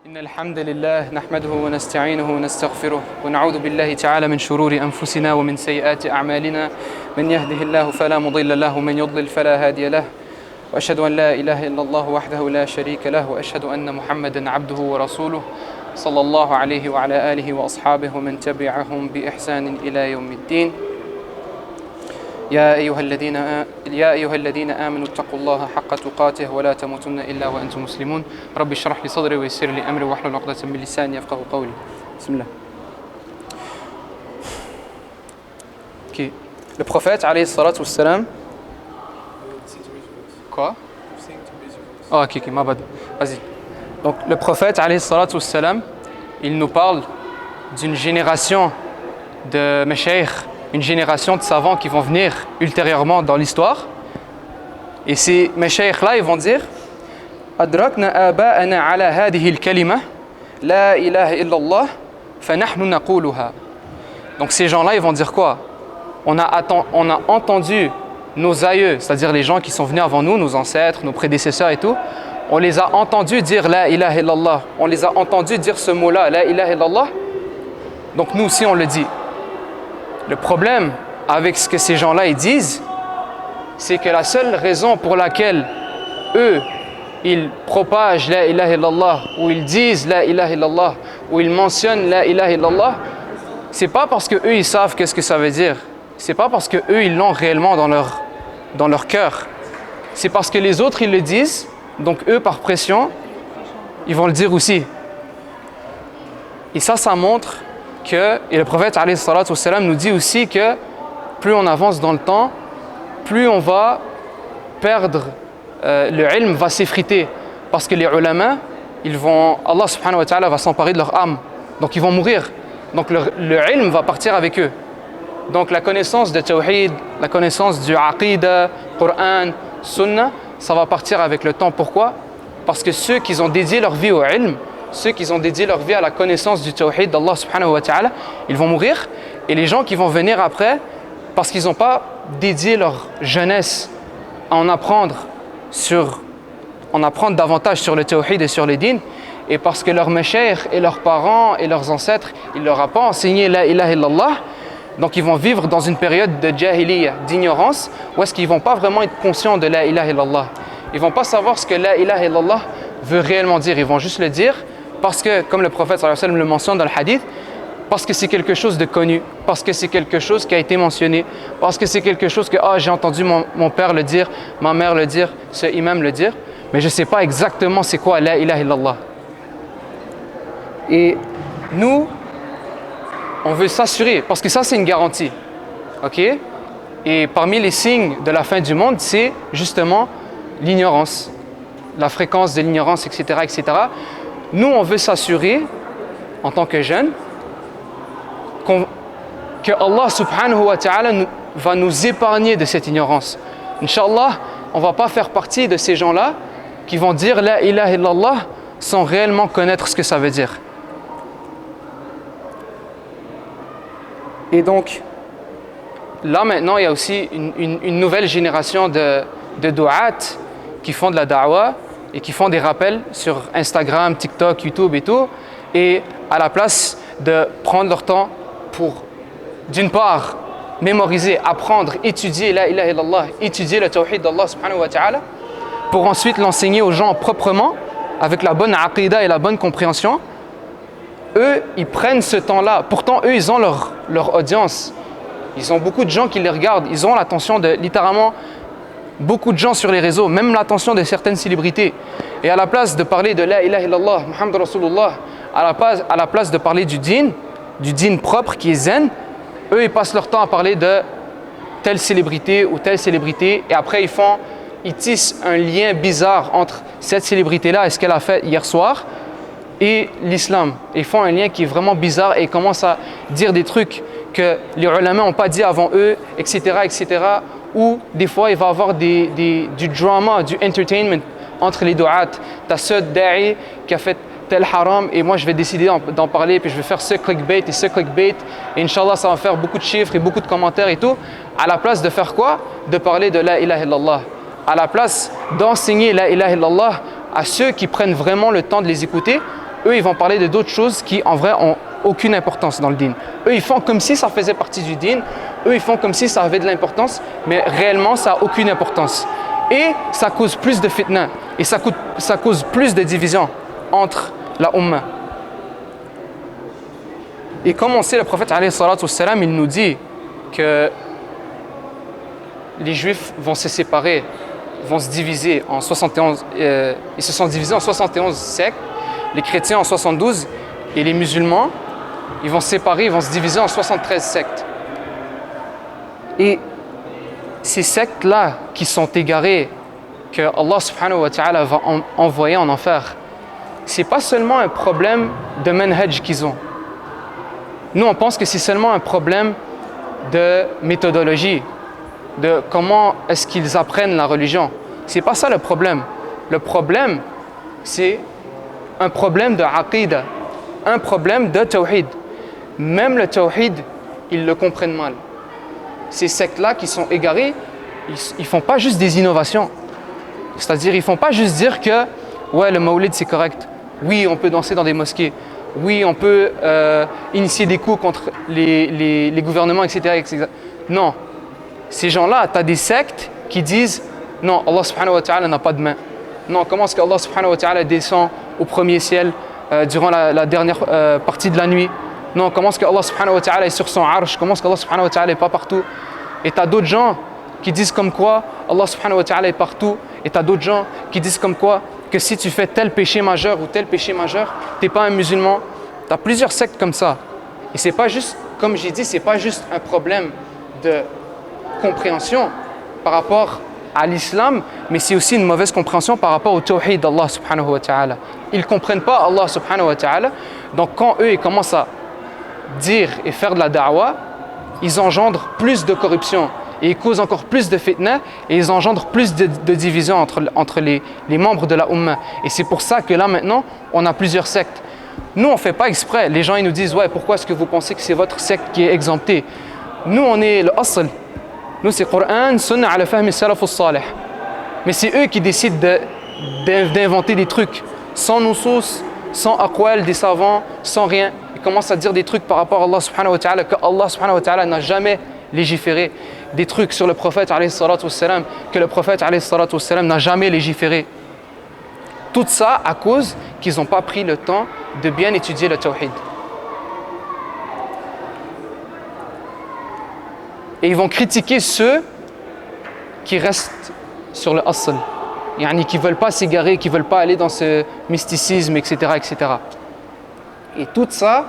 إن الحمد لله نحمده ونستعينه ونستغفره ونعوذ بالله تعالى من شرور أنفسنا ومن سيئات أعمالنا من يهده الله فلا مضل له ومن يضلل فلا هادي له وأشهد أن لا إله إلا الله وحده لا شريك له وأشهد أن محمدا عبده ورسوله صلى الله عليه وعلى آله وأصحابه ومن تبعهم بإحسان إلى يوم الدين يا أيها الذين آمنوا اتقوا الله حق تقاته ولا تموتن إلا وأنتم مسلمون رب اشرح لي صدري ويسر لي أمري واحلل عقدة من لساني يفقهوا قولي بسم الله. Okay. Le prophète alayhi salatu wassalam. Quoi? Oh, ok, ma bad. Vas-y. Donc le prophète alayhi salatu wassalam, il nous parle d'une génération de mashayikh, une génération de savants qui vont venir ultérieurement dans l'histoire. Et ces mashayikh-là, ils vont dire Adrakna aba'ana ala hadihi al-kalima la ilaha illallah fa nahnu naquluha. Donc ces gens-là, ils vont dire quoi? On a entendu nos aïeux, c'est-à-dire les gens qui sont venus avant nous, nos ancêtres, nos prédécesseurs et tout, on les a entendus dire la ilaha illallah. On les a entendus dire ce mot-là, la ilaha illallah. Donc nous aussi, on le dit. Le problème avec ce que ces gens-là ils disent, c'est que la seule raison pour laquelle eux, ils propagent la ilaha illallah, ou ils disent la ilaha illallah, ou ils mentionnent la ilaha illallah, c'est pas parce que eux ils savent qu'est-ce que ça veut dire. C'est pas parce que eux ils l'ont réellement dans leur cœur. C'est parce que les autres ils le disent, donc eux par pression, ils vont le dire aussi. Et ça montre que, et le prophète alayhi salatu wassalam nous dit aussi que plus on avance dans le temps, plus on va perdre, le ilm va s'effriter. Parce que les ulama, Allah subhanahu wa ta'ala va s'emparer de leur âme. Donc ils vont mourir. Donc le ilm va partir avec eux. Donc la connaissance de tawhid, la connaissance du aqidah, Coran, sunnah, ça va partir avec le temps. Pourquoi? Parce que ceux qui ont dédié leur vie au ilm, ceux qui ont dédié leur vie à la connaissance du tawhid d'Allah subhanahu wa ta'ala, ils vont mourir. Et les gens qui vont venir après, parce qu'ils n'ont pas dédié leur jeunesse à en apprendre davantage sur le tawhid et sur les dîns, et parce que leurs mashayikh et leurs parents et leurs ancêtres, ils ne leur ont pas enseigné la ilaha illallah, donc ils vont vivre dans une période de jahiliya, d'ignorance, où est-ce qu'ils ne vont pas vraiment être conscients de la ilaha illallah. Ils ne vont pas savoir ce que la ilaha illallah veut réellement dire, ils vont juste le dire parce que, comme le prophète sallallahu alayhi wa sallam le mentionne dans le hadith, parce que c'est quelque chose de connu, parce que c'est quelque chose qui a été mentionné, parce que c'est quelque chose que j'ai entendu mon père le dire, ma mère le dire, ce imam le dire, mais je ne sais pas exactement c'est quoi la ilaha illallah. Et nous, on veut s'assurer, parce que ça c'est une garantie, ok? Et parmi les signes de la fin du monde, c'est justement l'ignorance, la fréquence de l'ignorance, etc., etc. Nous, on veut s'assurer, en tant que jeunes, que Allah subhanahu wa ta'ala va nous épargner de cette ignorance. Inch'Allah, on ne va pas faire partie de ces gens-là qui vont dire la ilaha illallah sans réellement connaître ce que ça veut dire. Et donc, là maintenant, il y a aussi une nouvelle génération de du'at qui font de la da'wah et qui font des rappels sur Instagram, TikTok, YouTube et tout. Et à la place de prendre leur temps pour, d'une part, mémoriser, apprendre, étudier la ilaha illallah, étudier le tawhid d'Allah subhanahu wa ta'ala, pour ensuite l'enseigner aux gens proprement, avec la bonne aqidah et la bonne compréhension, eux, ils prennent ce temps-là. Pourtant, eux, ils ont leur audience. Ils ont beaucoup de gens qui les regardent. Ils ont l'attention de, littéralement, beaucoup de gens sur les réseaux, même l'attention de certaines célébrités. Et à la place de parler de la ilaha illallah, Muhammad Rasulullah, à la place de parler du dîn propre qui est zen, eux ils passent leur temps à parler de telle célébrité ou telle célébrité, et après ils tissent un lien bizarre entre cette célébrité-là et ce qu'elle a fait hier soir et l'islam. Ils font un lien qui est vraiment bizarre et ils commencent à dire des trucs que les ulama n'ont pas dit avant eux, etc., etc., ou des fois il va y avoir du drama, du entertainment entre les du'at. Tu as ce da'i qui a fait tel haram et moi je vais décider d'en parler, puis je vais faire ce clickbait et ce clickbait, et Inch'Allah ça va faire beaucoup de chiffres et beaucoup de commentaires et tout, à la place de faire quoi? De parler de la ilaha illallah, à la place d'enseigner la ilaha illallah à ceux qui prennent vraiment le temps de les écouter, eux, ils vont parler de d'autres choses qui, en vrai, ont aucune importance dans le dîn. Eux, ils font comme si ça faisait partie du dîn. Eux, ils font comme si ça avait de l'importance, mais réellement, ça n'a aucune importance. Et ça cause plus de fitna. Et ça cause plus de division entre la Ummah. Et comme on sait, le prophète, alayhi salatu wassalam, il nous dit que les Juifs vont se séparer, vont se diviser en 71, ils se sont divisés en 71 sectes, les chrétiens en 72, et les musulmans, ils vont se séparer, ils vont se diviser en 73 sectes. Et ces sectes-là qui sont égarées, que Allah subhanahu wa ta'ala va envoyer en enfer, c'est pas seulement un problème de manhaj qu'ils ont. Nous, on pense que c'est seulement un problème de méthodologie, de comment est-ce qu'ils apprennent la religion. C'est pas ça le problème. Le problème, c'est un problème de aqidah, un problème de tawhid. Même le tawhid, ils le comprennent mal. Ces sectes-là qui sont égarés, ils font pas juste des innovations. C'est-à-dire, ils font pas juste dire que ouais, le maulid c'est correct. Oui, on peut danser dans des mosquées. Oui, on peut initier des coups contre les gouvernements, etc., etc. Non. Ces gens-là, tu as des sectes qui disent non, Allah subhanahu wa ta'ala n'a pas de main. Non, comment est-ce qu'Allah subhanahu wa ta'ala descend au premier ciel durant la dernière partie de la nuit? Non, comment est-ce qu'Allah subhanahu wa ta'ala est sur son arsh? Comment est-ce qu'Allah subhanahu wa ta'ala n'est pas partout? Et tu as d'autres gens qui disent comme quoi Allah subhanahu wa ta'ala est partout. Et tu as d'autres gens qui disent comme quoi que si tu fais tel péché majeur ou tel péché majeur, tu n'es pas un musulman. Tu as plusieurs sectes comme ça. Et c'est pas juste, comme j'ai dit, c'est pas juste un problème de compréhension par rapport à l'islam, mais c'est aussi une mauvaise compréhension par rapport au tawhid d'Allah subhanahu wa ta'ala. Ils ne comprennent pas Allah subhanahu wa ta'ala. Donc quand eux, ils commencent à dire et faire de la da'wah, ils engendrent plus de corruption. Et ils causent encore plus de fitna et ils engendrent plus de division entre les membres de la Ummah. Et c'est pour ça que là maintenant, on a plusieurs sectes. Nous, on ne fait pas exprès. Les gens ils nous disent « Ouais, pourquoi est-ce que vous pensez que c'est votre secte qui est exemptée ?» Nous, on est le asl. Nous, c'est Coran, Sunnah ala fahmi salaf al-salih. Mais c'est eux qui décident d'inventer des trucs sans nusus, sans aqwal des savants, sans rien. Ils commencent à dire des trucs par rapport à Allah subhanahu wa ta'ala que Allah subhanahu wa ta'ala n'a jamais légiféré. Des trucs sur le prophète alayhi salatu wassalam que le prophète alayhi salatu wassalam n'a jamais légiféré. Tout ça à cause qu'ils n'ont pas pris le temps de bien étudier le tawhid. Et ils vont critiquer ceux qui restent sur le asl, yani qui ne veulent pas s'égarer, qui ne veulent pas aller dans ce mysticisme, etc., etc. Et tout ça,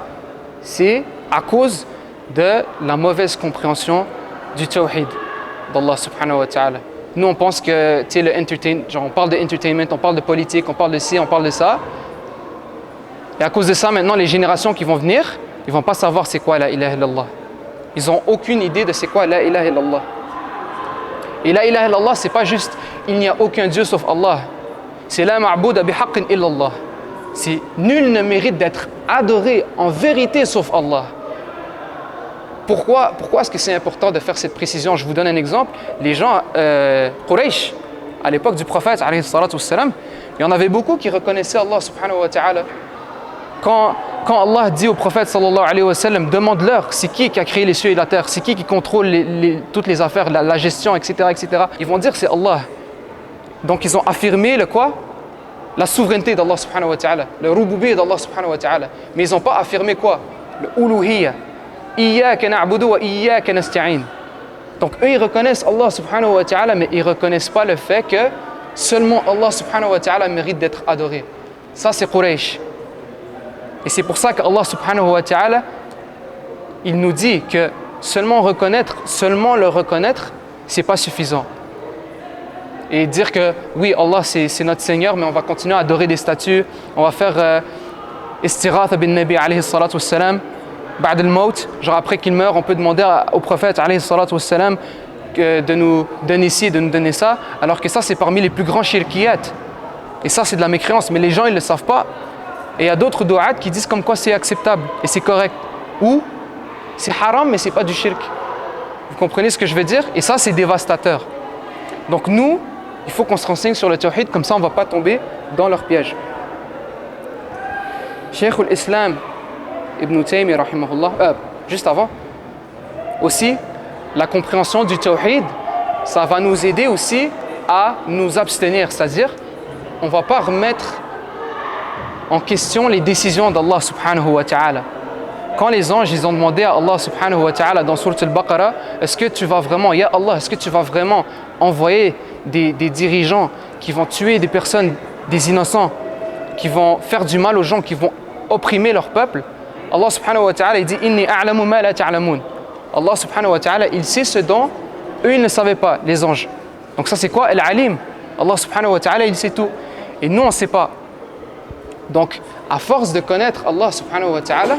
c'est à cause de la mauvaise compréhension du tawhid d'Allah subhanahu wa ta'ala. Nous, on pense que, tu sais, on parle de entertainment, on parle de politique, on parle de ci, on parle de ça. Et à cause de ça, maintenant, les générations qui vont venir, ils ne vont pas savoir c'est quoi la ilaha illallah. Ils n'ont aucune idée de c'est quoi la ilaha illallah. Et la ilaha illallah, c'est pas juste il n'y a aucun Dieu sauf Allah. C'est la ma'bouda bihaqqin illallah. C'est nul ne mérite d'être adoré en vérité sauf Allah. Pourquoi est-ce que c'est important de faire cette précision? Je vous donne un exemple. Les gens, Quraysh, à l'époque du prophète, alayhi salatu wassalam, il y en avait beaucoup qui reconnaissaient Allah subhanahu wa ta'ala. Quand Allah dit au prophète sallallahu alayhi wa sallam, demande-leur c'est qui a créé les cieux et la terre, c'est qui contrôle toutes les affaires, la gestion, etc., etc. Ils vont dire c'est Allah. Donc ils ont affirmé le quoi? La souveraineté d'Allah subhanahu wa ta'ala, le rububi d'Allah subhanahu wa ta'ala. Mais ils n'ont pas affirmé quoi? Le uluhiyya. Iyyaka na'budu wa iyyaka nasta'in. Donc eux ils reconnaissent Allah subhanahu wa ta'ala, mais ils ne reconnaissent pas le fait que seulement Allah subhanahu wa ta'ala mérite d'être adoré. Ça c'est Quraysh. Et c'est pour ça qu'Allah subhanahu wa ta'ala, il nous dit que seulement le reconnaître, c'est pas suffisant. Et dire que oui, Allah c'est notre Seigneur, mais on va continuer à adorer des statues, on va faire istiratha bin Nabi alayhi salatu wassalam, ba'd al-maut, genre après qu'il meurt, on peut demander au prophète alayhi salatu wassalam de nous donner ci, de nous donner ça, alors que ça c'est parmi les plus grands shirkiyat. Et ça c'est de la mécréance, mais les gens ils ne le savent pas. Et il y a d'autres du'at qui disent comme quoi c'est acceptable et c'est correct. Ou c'est haram mais c'est pas du shirk. Vous comprenez ce que je veux dire? Et ça c'est dévastateur. Donc nous, il faut qu'on se renseigne sur le tawhid, comme ça on ne va pas tomber dans leur piège. Cheikh al-Islam Ibn Taymiyyah rahimahullah, juste avant, aussi, la compréhension du tawhid, ça va nous aider aussi à nous abstenir, c'est-à-dire, on ne va pas remettre en question les décisions d'Allah subhanahu wa ta'ala. Quand les anges ils ont demandé à Allah subhanahu wa ta'ala dans Sourate Al-Baqarah, est-ce que tu vas vraiment, Ya Allah, est-ce que tu vas vraiment envoyer des dirigeants qui vont tuer des personnes, des innocents, qui vont faire du mal aux gens, qui vont opprimer leur peuple? Allah subhanahu wa ta'ala il dit Inni a'lamu ma la ta'lamun. Allah subhanahu wa ta'ala il sait ce dont eux ils ne savaient pas, les anges. Donc ça c'est quoi? Al-Alim. Allah subhanahu wa ta'ala il sait tout. Et nous on ne sait pas. Donc à force de connaître Allah subhanahu wa ta'ala,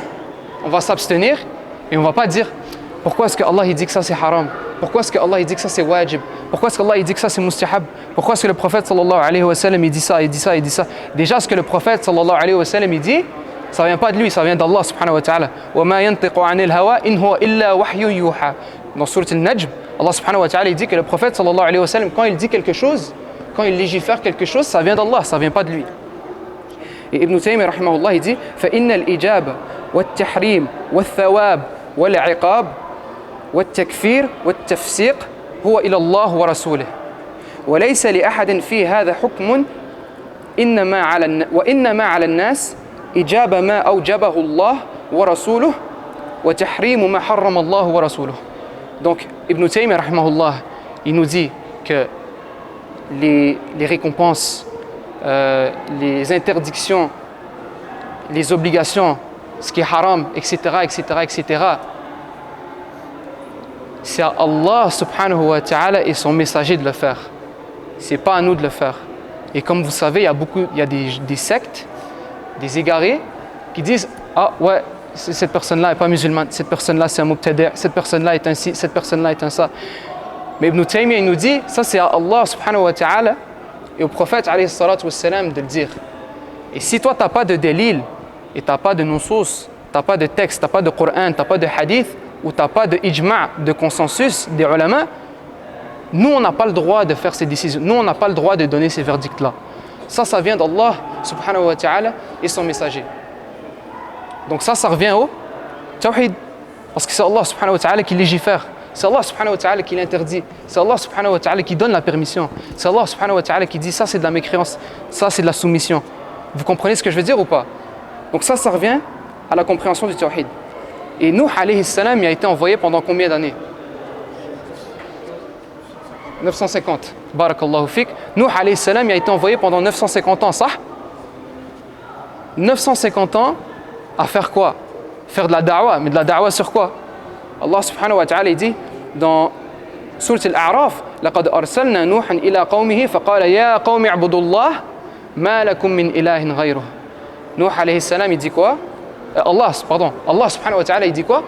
on va s'abstenir et on ne va pas dire pourquoi est-ce que Allah il dit que ça c'est haram, pourquoi est-ce que Allah il dit que ça c'est wajib, pourquoi est-ce que Allah il dit que ça c'est mustahab, pourquoi est-ce que le prophète sallallahu alayhi wa sallam il dit ça, il dit ça, il dit ça. Déjà ce que le prophète sallallahu alayhi wa sallam il dit, ça ne vient pas de lui, ça vient d'Allah subhanahu wa ta'ala. Wa ma yantiqu 'anil hawa in huwa illa wahyun yuha. Dans Sourate Al-Najm, Allah subhanahu wa ta'ala il dit que le prophète sallallahu alayhi wa sallam quand il dit quelque chose, quand il légifère quelque chose, ça vient d'Allah, ça ne vient pas de lui. Et Ibn Taymiyyah rahimahullah il dit فإن الإجابة والتحريم والثواب والعقاب والتكفير والتفسيق هو إلى الله ورسوله وليس لأحد في هذا حكم وإنما على الناس إجابة ما أوجبه الله ورسوله وتحريم ما حرم الله ورسوله. Donc Ibn Taymiyyah rahimahullah il nous dit que les récompenses, les interdictions, les obligations, ce qui est haram, etc., etc., etc., c'est à Allah subhanahu wa ta'ala et son messager de le faire. C'est pas à nous de le faire. Et comme vous savez, il y a des sectes, des égarés, qui disent « Ah ouais, cette personne-là n'est pas musulmane, cette personne-là c'est un mubtadi', cette personne-là est un ci, cette personne-là est un ça. » Mais Ibn Taymiyyah il nous dit « Ça c'est à Allah subhanahu wa ta'ala et au prophète alayhi salatu wassalam de le dire. » Et si toi tu n'as pas de délil, et tu n'as pas de nusus, tu n'as pas de texte, tu n'as pas de Coran, tu n'as pas de hadith, ou tu n'as pas de ijma', de consensus des ulama, nous on n'a pas le droit de faire ces décisions, nous on n'a pas le droit de donner ces verdicts-là. Ça vient d'Allah subhanahu wa ta'ala et son messager. Donc ça revient au tawhid, parce que c'est Allah subhanahu wa ta'ala qui légifère, c'est Allah subhanahu wa ta'ala qui l'interdit, c'est Allah subhanahu wa ta'ala qui donne la permission, c'est Allah subhanahu wa ta'ala qui dit ça c'est de la mécréance, ça c'est de la soumission. Vous comprenez ce que je veux dire ou pas? Donc ça revient à la compréhension du tawhid. Et Nuh alayhi salam il a été envoyé pendant combien d'années? 950. Barakallahu fik. Nuh alayhi salam il a été envoyé pendant 950 ans, ça? 950 ans à faire quoi? Faire de la da'wah, mais de la da'wah sur quoi? Allah subhanahu wa ta'ala dit dans Sourate Al-A'raf لقد أرسلنا نوحا إلى قومه فقال يا قوم اعبدوا الله ما لكم من إله غيره. Nuh alayhi salam il dit quoi? Allah subhanahu wa ta'ala il dit quoi?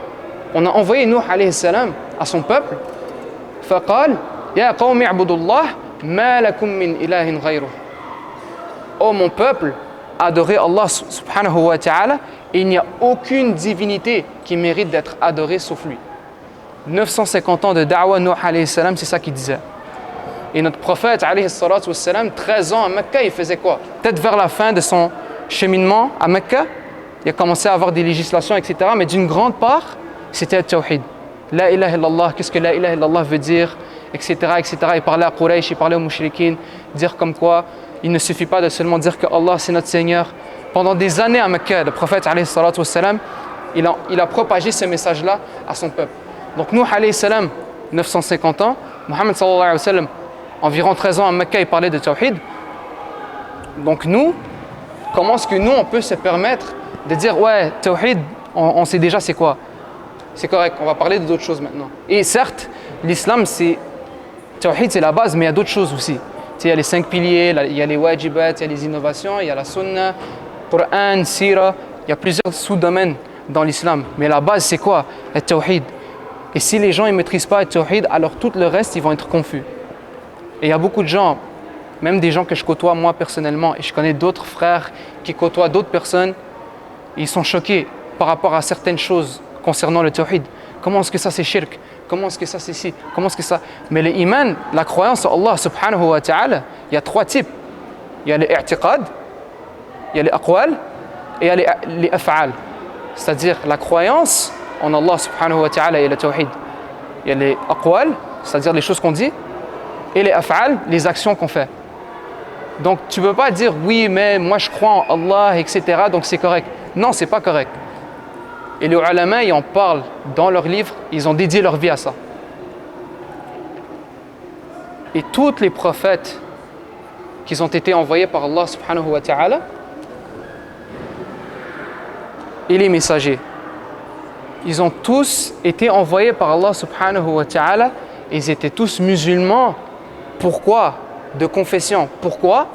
On a envoyé Nuh alayhi salam à son peuple. فقال يا قوم اعبدوا الله ما لكم من إله غيره. Oh mon peuple, adorez Allah subhanahu wa ta'ala, et il n'y a aucune divinité qui mérite d'être adorée sauf lui. 950 ans de da'wah, Nuh alayhi salam, c'est ça qu'il disait. Et notre prophète alayhi salatu wassalam, 13 ans à Mecca, il faisait quoi? Peut-être vers la fin de son cheminement à Mecca, il a commencé à avoir des législations, etc. Mais d'une grande part, c'était le tawhid. La ilaha illallah, qu'est-ce que la ilaha illallah veut dire, etc., etc. Il parlait à Quraysh, il parlait aux mushrikin, dire comme quoi il ne suffit pas de seulement dire que Allah c'est notre Seigneur. Pendant des années à Mecca, le prophète alayhi salatu wassalam, il a propagé ce message-là à son peuple. Donc Nuh alayhi salam, 950 ans, Muhammad sallallahu alayhi wa sallam, environ 13 ans à Mecca, il parlait de tawhid. Donc nous, comment est-ce que nous on peut se permettre de dire ouais, tawhid, on sait déjà c'est quoi? C'est correct, on va parler d'autres choses maintenant. Et certes, l'islam c'est tawhid, c'est la base, mais il y a d'autres choses aussi. Il y a les 5 piliers, il y a les wajibat, il y a les innovations, il y a la sunna, Coran, sira, il y a plusieurs sous-domaines dans l'islam. Mais la base c'est quoi? Le tawhid. Et si les gens ne maîtrisent pas le tawhid, alors tout le reste ils vont être confus. Et il y a beaucoup de gens, même des gens que je côtoie moi personnellement, et je connais d'autres frères qui côtoient d'autres personnes, ils sont choqués par rapport à certaines choses concernant le tawhid. Comment est-ce que ça c'est shirk? Comment est-ce que ça c'est ci? Comment est-ce que ça? Mais l'iman, la croyance en Allah subhanahu wa ta'ala, il y a 3 types. Il y a l'i'tiqad, il y a l'aqwal et il y a les af'al, c'est-à-dire la croyance en Allah subhanahu wa ta'ala et le tawhid. Il y a les aqwal, c'est-à-dire les choses qu'on dit, et les af'al, les actions qu'on fait. Donc tu ne peux pas dire oui, mais moi je crois en Allah, etc. donc c'est correct. Non, c'est pas correct. Et les ulama, ils en parlent dans leurs livres, ils ont dédié leur vie à ça. Et tous les prophètes qui ont été envoyés par Allah subhanahu wa ta'ala et les messagers, ils ont tous été envoyés par Allah subhanahu wa ta'ala, ils étaient tous musulmans. Pourquoi? De confession. Pourquoi?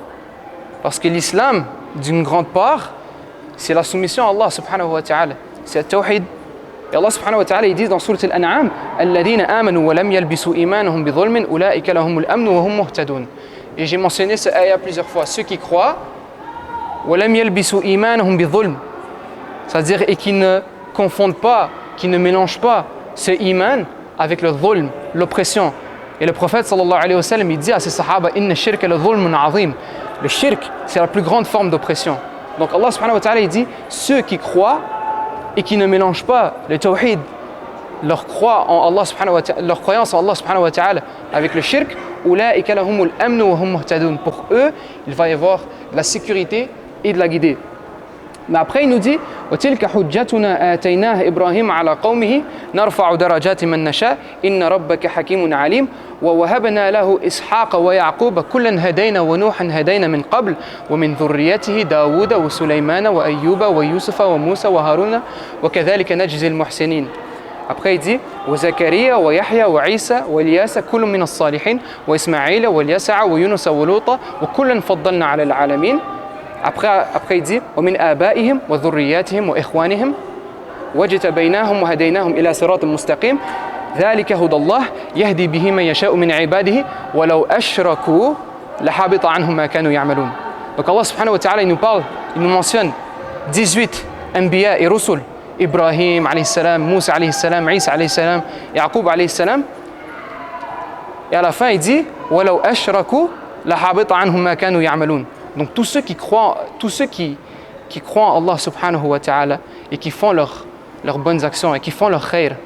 Parce que l'islam, d'une grande part, c'est la soumission à Allah subhanahu wa ta'ala. C'est le tawhid. Et Allah subhanahu wa ta'ala, il dit dans Sourate Al-An'am, الَّذِينَ آمَنُوا وَلَمْ يَلْبِسُوا إِيمَانَهُمْ بِظُلْمٍ أُولَٰئِكَ لَهُمُ الْأَمْنُ وَهُمْ مُهْتَدُونَ. Et j'ai mentionné ce ayah plusieurs fois. Ceux qui croient, وَلَمْ يَلْبِسُوا إِيمَانَهُمْ بِظُلْمٍ, c'est-à-dire et qui ne confondent pas, qui ne mélangent pas ce iman avec le dhulm, l'oppression. Et le prophète sallallahu alayhi wa sallam, il dit à ses sahaba, inna shirka la dhulmun azim. Le shirk, c'est la plus grande forme d'oppression. Donc Allah subhanahu wa ta'ala, il dit, ceux qui croient et qui ne mélangent pas le tawhid, leur croyance en Allah subhanahu wa ta'ala avec le shirk, ulaika lahumul amnu wa hum muhtadun. Pour eux, il va y avoir de la sécurité et de la guidée. Mais après, il nous dit وَتِلْكَ حُجَّتُنَا آتَيْنَاهَا إِبْرَاهِيمَ عَلَى قَوْمِهِ نَرْفَعُ دَرَجَاتٍ مَنْ نَشَاءُ إِنَّ رَبَّكَ حَكِيمٌ عَلِيمٌ وَوَهَبْنَا لَهُ إِسْحَاقَ وَيَعْقُوبَ كُلًّا هَدَيْنَا وَنُوحًا هَدَيْنَا مِنْ قَبْلُ وَمِنْ ذُرِّيَّتِهِ دَاوُودَ وَسُلَيْمَانَ وَأَيُّوبَ وَيُوسُفَ وَمُوسَى وَهَارُونَ وَكَذَلِكَ نَجْزِي الْمُحْسِنِينَ. Après il dit وَزَكَرِيَّا وَيَحْيَى وَعِيسَى وَإِلْيَاسَ كُلٌّ مِنَ الصَّالِحِينَ وَإِسْمَاعِيلَ وَالْيَسَعَ وَيُونُسَ وَلُوطًا وَكُلًّا فَضَّلْنَا عَلَى الْعَالَمِينَ. Après il dit وَمِنْ آبَائِهِمْ وَذُرِّيَّاتِهِمْ وَإِخْوَانِهِمْ وَاجْتَبَيْنَاهُمْ وَهَدَيْنَاهُمْ إِلَى صِرَاطٍ مُسْتَقِيمٍ ذَلِكَ هُدَى اللَّهِ يَهْدِي بِهِ مَن يَشَاءُ مِنْ عِبَادِهِ وَلَوْ أَشْرَكُوا لَحَبِطَ عَنْهُمْ مَا كَانُوا يَعْمَلُونَ. Donc Allah subhanahu wa ta'ala, il nous parle, il nous mentionne 18 anbiya et rusul, Ibrahim alayhi salam, Moussa alayhi salam, Isa alayhi salam, Yaqub alayhi salam. Et à la fin il dit وَلَوْ أَشْرَكُوا لَحَبِطَ عَنْهُمْ مَا كَانُوا يَعْمَلُونَ. Donc tous ceux qui croient en Allah subhanahu wa ta'ala et qui font leurs bonnes actions et qui font leur khair,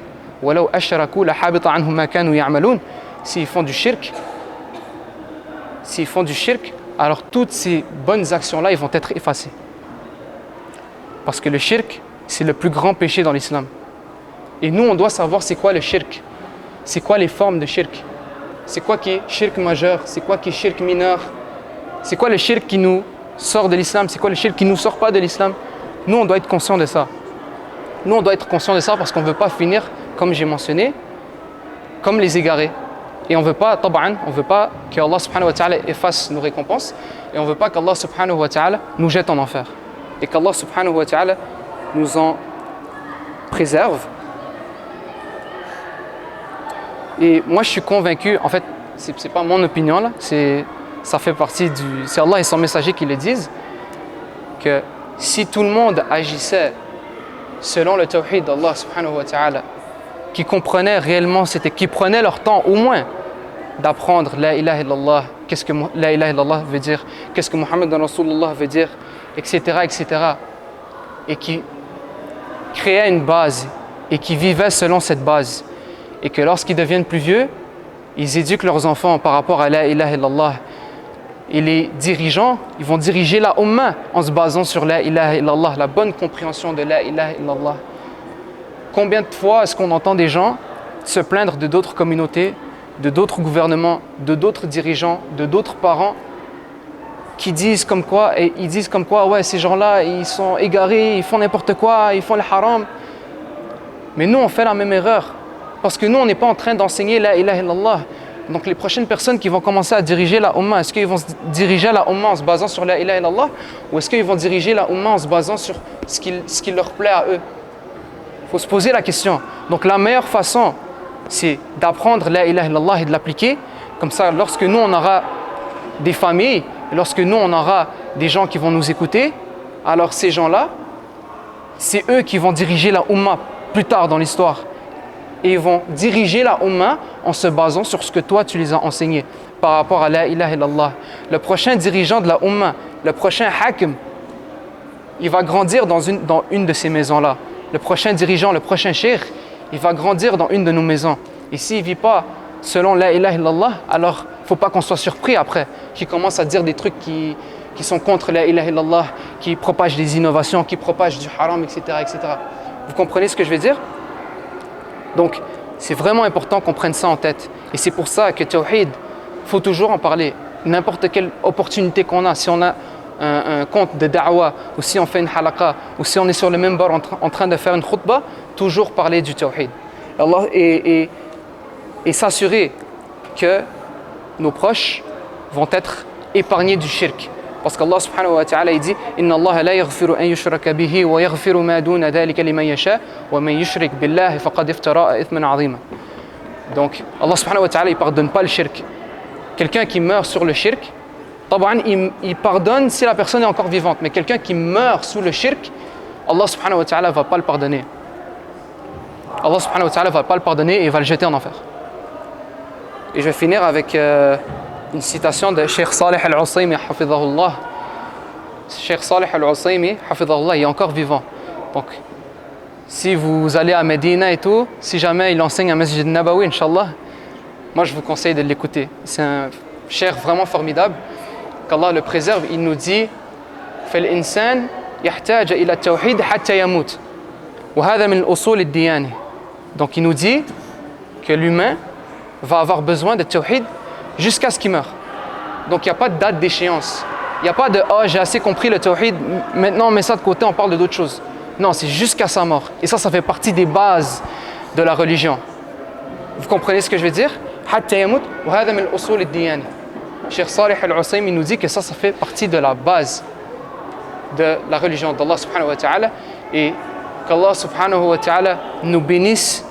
وَلَوْ أَشْرَكُوا لَحَبِطَ عَنْهُمْ مَا كَانُوا يَعْمَلُونَ. S'ils font du shirk, alors toutes ces bonnes actions-là, ils vont être effacées. Parce que le shirk, c'est le plus grand péché dans l'islam. Et nous, on doit savoir c'est quoi le shirk. C'est quoi les formes de shirk. C'est quoi qui est shirk majeur, c'est quoi qui est shirk mineur. C'est quoi le shirk qui nous sort de l'islam, c'est quoi le shirk qui ne nous sort pas de l'islam. Nous, on doit être conscient de ça. Nous, on doit être conscient de ça parce qu'on ne veut pas finir, comme j'ai mentionné, comme les égarés. Et on ne veut pas, on ne veut pas que Allah subhanahu wa ta'ala efface nos récompenses et on ne veut pas qu'Allah subhanahu wa ta'ala nous jette en enfer. Et qu'Allah subhanahu wa ta'ala nous en préserve. Et moi, je suis convaincu, en fait, c'est pas mon opinion là, ça fait partie c'est Allah et son messager qui le disent, que si tout le monde agissait selon le tawhid d'Allah subhanahu wa ta'ala, qui comprenaient réellement, qui prenaient leur temps au moins d'apprendre la ilaha illallah, qu'est-ce que la ilaha illallah veut dire, qu'est-ce que Muhammad Rasulullah veut dire, etc., et qui créaient une base et qui vivaient selon cette base, et que lorsqu'ils deviennent plus vieux, ils éduquent leurs enfants par rapport à la ilaha illallah. Et les dirigeants, ils vont diriger la Ummah en se basant sur la ilaha illallah, la bonne compréhension de la ilaha illallah. Combien de fois est-ce qu'on entend des gens se plaindre de d'autres communautés, de d'autres gouvernements, de d'autres dirigeants, de d'autres parents qui disent comme quoi, ouais, ces gens-là, ils sont égarés, ils font n'importe quoi, ils font le haram. Mais nous, on fait la même erreur. Parce que nous, on n'est pas en train d'enseigner la ilaha illallah. Donc les prochaines personnes qui vont commencer à diriger la Ummah, est-ce qu'ils vont diriger la Ummah en se basant sur la ilaha illallah, ou est-ce qu'ils vont diriger la Ummah en se basant sur ce qui leur plaît à eux? Il faut se poser la question. Donc la meilleure façon, c'est d'apprendre la ilaha illallah et de l'appliquer. Comme ça, lorsque nous, on aura des familles, lorsque nous, on aura des gens qui vont nous écouter, alors ces gens-là, c'est eux qui vont diriger la Ummah plus tard dans l'histoire. Et ils vont diriger la Ummah en se basant sur ce que toi, tu les as enseigné par rapport à la ilaha illallah. Le prochain dirigeant de la Ummah, le prochain hakim, il va grandir dans une de ces maisons-là. Le prochain dirigeant, le prochain cheikh, il va grandir dans une de nos maisons. Et s'il ne vit pas selon la ilaha illallah, alors il ne faut pas qu'on soit surpris après, qu'il commence à dire des trucs qui sont contre la ilaha illallah, qui propagent des innovations, qui propagent du haram, etc., etc. Vous comprenez ce que je veux dire? Donc, c'est vraiment important qu'on prenne ça en tête. Et c'est pour ça que Tawhid, il faut toujours en parler. N'importe quelle opportunité qu'on a, si on a un compte de da'wah, ou si on fait une halaqa, ou si on est sur le même bord en train de faire une khutbah, toujours parler du Tawhid. Et s'assurer que nos proches vont être épargnés du shirk. Parce qu'Allah subhanahu wa ta'ala il dit Inna Allah la yaghfiru an yushraka bihi wa yaghfiru ma duna dhalika liman yasha wa man yushrik billahi faqad iftara ithman 'azima. Donc Allah subhanahu wa ta'ala il pardonne pas le shirk. Quelqu'un qui meurt sur le shirk, il pardonne si la personne est encore vivante, mais quelqu'un qui meurt sous le shirk, Allah subhanahu wa ta'ala va pas le pardonner. Allah subhanahu wa ta'ala va pas le pardonner et va le jeter en enfer. Et je vais finir avec une citation de Cheikh Salih al-Usaymi, hafidhahullah. Cheikh Salih al-Usaymi, hafidhahullah, il est encore vivant. Donc, si vous allez à Médina et tout, si jamais il enseigne à Masjid Nabawi, Inch'Allah, moi je vous conseille de l'écouter. C'est un cheikh vraiment formidable. Qu'Allah le préserve, il nous dit فَالْإِنسَانِ يَحْتَاجَ إِلَى التَّوْحِيدِ حَتَّى يَمُوتَ وَهَذَا مِنْ أُصُولِ الدِّيَانِ. Donc il nous dit que l'humain va avoir besoin de tawhid jusqu'à ce qu'il meure. Donc il n'y a pas de date d'échéance. Il n'y a pas de « oh j'ai assez compris le tawhid, maintenant on met ça de côté, on parle de d'autres choses ». Non, c'est jusqu'à sa mort. Et ça fait partie des bases de la religion. Vous comprenez ce que je veux dire? حَتَّى يَمُوتَ وَهَذَا مِنْ أُصُولِ الدِّيَانِ. Cheikh Salih al-Usaymi nous dit que ça fait partie de la base de la religion d'Allah subhanahu wa ta'ala et qu'Allah subhanahu wa ta'ala nous bénisse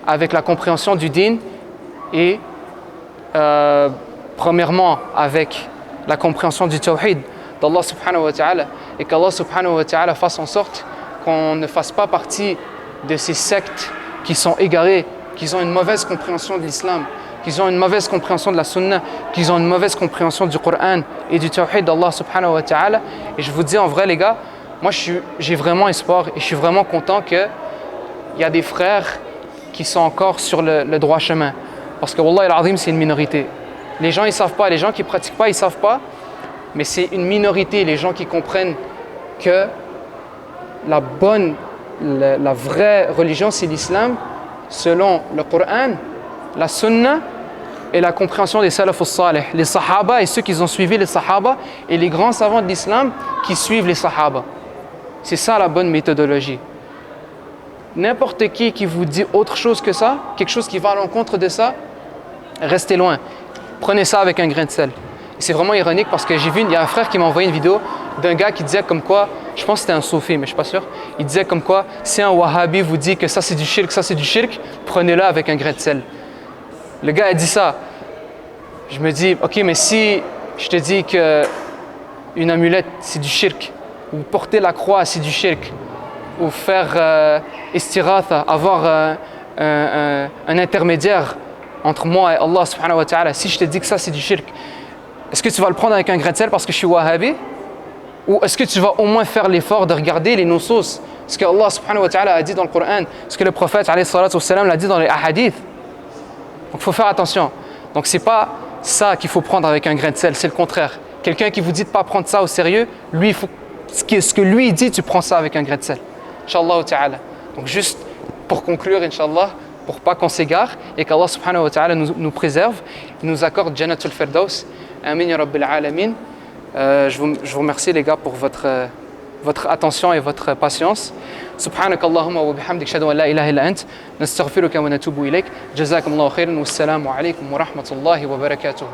avec la compréhension du dîn et premièrement avec la compréhension du tawhid d'Allah subhanahu wa ta'ala et qu'Allah subhanahu wa ta'ala fasse en sorte qu'on ne fasse pas partie de ces sectes qui sont égarées, qui ont une mauvaise compréhension de l'islam, qui ont une mauvaise compréhension de la sunna, qui ont une mauvaise compréhension du Coran et du tawhid d'Allah subhanahu wa ta'ala. Et je vous dis en vrai les gars, moi j'ai vraiment espoir et je suis vraiment content qu'il y a des frères qui sont encore sur le droit chemin. Parce que Wallah al-Azim c'est une minorité. Les gens ils savent pas, les gens qui pratiquent pas ils savent pas, mais c'est une minorité, les gens qui comprennent que la vraie religion c'est l'islam selon le Coran, la sunna et la compréhension des salaf al-salih, les sahaba et ceux qui ont suivi les sahaba et les grands savants de l'islam qui suivent les sahaba. C'est ça la bonne méthodologie. N'importe qui vous dit autre chose que ça, quelque chose qui va à l'encontre de ça, restez loin. Prenez ça avec un grain de sel. Et c'est vraiment ironique parce que il y a un frère qui m'a envoyé une vidéo d'un gars qui disait comme quoi, je pense que c'était un soufi mais je suis pas sûr, il disait comme quoi, si un wahhabi vous dit que ça c'est du shirk, prenez-le avec un grain de sel. Le gars a dit ça. Je me dis, ok, mais si je te dis que une amulette c'est du shirk, ou porter la croix c'est du shirk, ou faire istiratha, avoir un intermédiaire entre moi et Allah subhanahu wa ta'ala, si je te dis que ça c'est du shirk, est-ce que tu vas le prendre avec un grain de sel parce que je suis wahhabi? Ou est-ce que tu vas au moins faire l'effort de regarder les nusus, ce que Allah subhanahu wa ta'ala a dit dans le Coran, ce que le prophète alayhi salatu wassalam l'a dit dans les hadiths? Donc il faut faire attention. Donc c'est pas ça qu'il faut prendre avec un grain de sel, c'est le contraire. Quelqu'un qui vous dit de ne pas prendre ça au sérieux, lui, ce que lui dit, tu prends ça avec un grain de sel. Inch'Allah ta'ala. Donc juste pour conclure, Inch'Allah, pour pas qu'on s'égare et qu'Allah subhanahu wa ta'ala nous préserve, nous accorde Jannatul Firdaus. Amin ya Rabbil Alamin. Je vous remercie les gars pour votre attention et votre patience. سبحانك اللهم وبحمدك أشهد أن لا إله إلا أنت نستغفرك ونتوب إليك جزاكم الله خيرا والسلام عليكم ورحمة الله وبركاته.